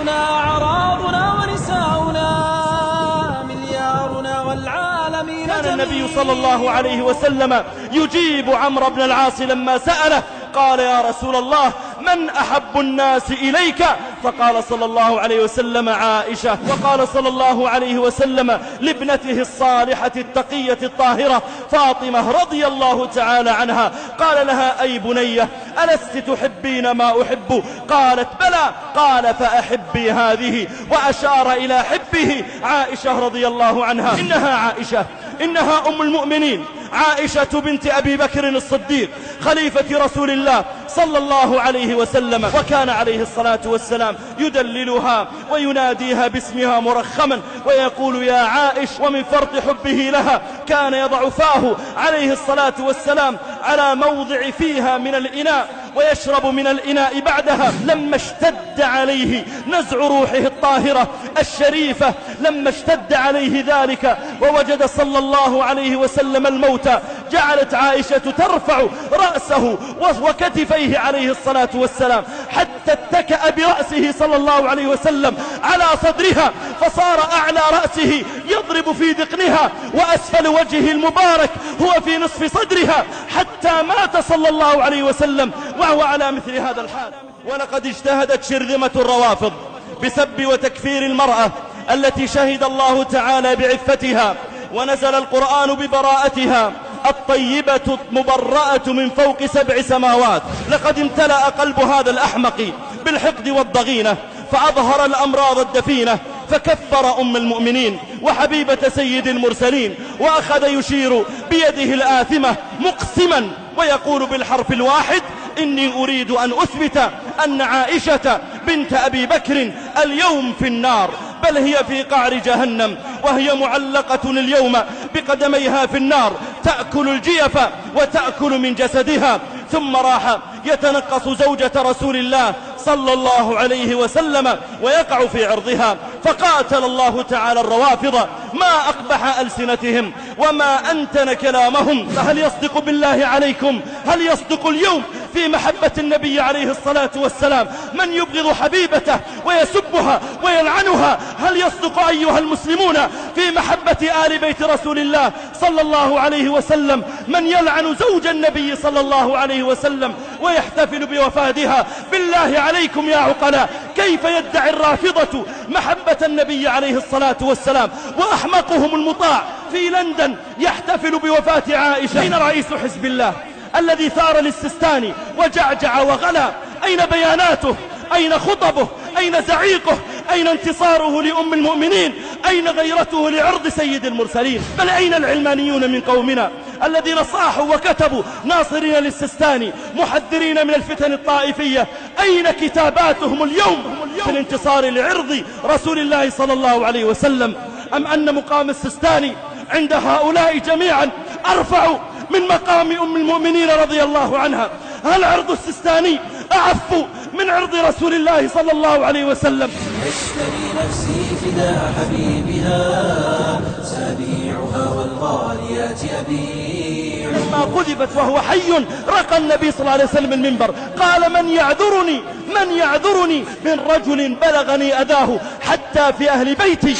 أرضنا أعراضنا ونساؤنا مليارنا والعالمين. كان النبي صلى الله عليه وسلم يجيب عمرو بن العاص لما سأله، قال يا رسول الله من أحب الناس إليك؟ فقال صلى الله عليه وسلم عائشة. وقال صلى الله عليه وسلم لابنته الصالحة التقية الطاهرة فاطمة رضي الله تعالى عنها، قال لها أي بنية ألست تحبين ما أحب؟ قالت بلى. قال فأحبي هذه، وأشار إلى حبه عائشة رضي الله عنها. إنها عائشة، إنها أم المؤمنين عائشة بنت أبي بكر الصديق خليفة رسول الله صلى الله عليه وسلم. وكان عليه الصلاة والسلام يدللها ويناديها باسمها مرخما ويقول يا عائش. ومن فرط حبه لها كان يضع فاه عليه الصلاة والسلام على موضع فيها من الإناء ويشرب من الإناء بعدها. لما اشتد عليه نزع روحه الطاهرة الشريفة، لما اشتد عليه ذلك ووجد صلى الله عليه وسلم الموت، جعلت عائشة ترفع رأسه وكتفيه عليه الصلاة والسلام حتى اتكأ برأسه صلى الله عليه وسلم على صدرها، فصار أعلى رأسه يضرب في ذقنها وأسفل وجهه المبارك هو في نصف صدرها، حتى مات صلى الله عليه وسلم وهو على مثل هذا الحال. ولقد اجتهدت شرذمة الروافض بسب وتكفير المرأة التي شهد الله تعالى بعفتها ونزل القرآن ببراءتها الطيبة مبرأة من فوق 7 سماوات. لقد امتلأ قلب هذا الأحمق بالحقد والضغينة فأظهر الأمراض الدفينة، فكفر أم المؤمنين وحبيبة سيد المرسلين، وأخذ يشير بيده الآثمة مقسما ويقول بالحرف الواحد إني أريد أن أثبت أن عائشة بنت أبي بكر اليوم في النار، بل هي في قعر جهنم، وهي معلقة اليوم بقدميها في النار تأكل الجيف وتأكل من جسدها. ثم راح يتنقص زوجة رسول الله صلى الله عليه وسلم ويقع في عرضها، فقاتل الله تعالى الروافض ما أقبح ألسنتهم وما أنتن كلامهم. فهل يصدق بالله عليكم، هل يصدق اليوم في محبة النبي عليه الصلاة والسلام من يبغض حبيبته ويسبها ويلعنها؟ هل يصدق أيها المسلمون في محبة آل بيت رسول الله صلى الله عليه وسلم من يلعن زوج النبي صلى الله عليه وسلم ويحتفل بوفاتها؟ بالله عليكم يا عقلاء، كيف يدعي الرافضة محبة النبي عليه الصلاة والسلام وأحمقهم المطاع في لندن يحتفل بوفاة عائشة؟ أين رئيس حزب الله الذي ثار للسستاني وجعجع وغلا؟ أين بياناته؟ أين خطبه؟ أين زعيقه؟ أين انتصاره لأم المؤمنين؟ أين غيرته لعرض سيد المرسلين؟ بل أين العلمانيون من قومنا الذين صاحوا وكتبوا ناصرين للسستاني محذرين من الفتن الطائفية؟ أين كتاباتهم اليوم في الانتصار لعرض رسول الله صلى الله عليه وسلم؟ أم أن مقام السستاني عند هؤلاء جميعا أرفع من مقام أم المؤمنين رضي الله عنها؟ هل عرض السستاني أعف من عرض رسول الله صلى الله عليه وسلم؟ اشتري نفسي فداء حبيبها سبيعها والغاليات أبيع. لما قذفت وهو حي رقى النبي صلى الله عليه وسلم المنبر قال من يعذرني من يعذرني من رجل بلغني أذاه حتى في أهل بيتي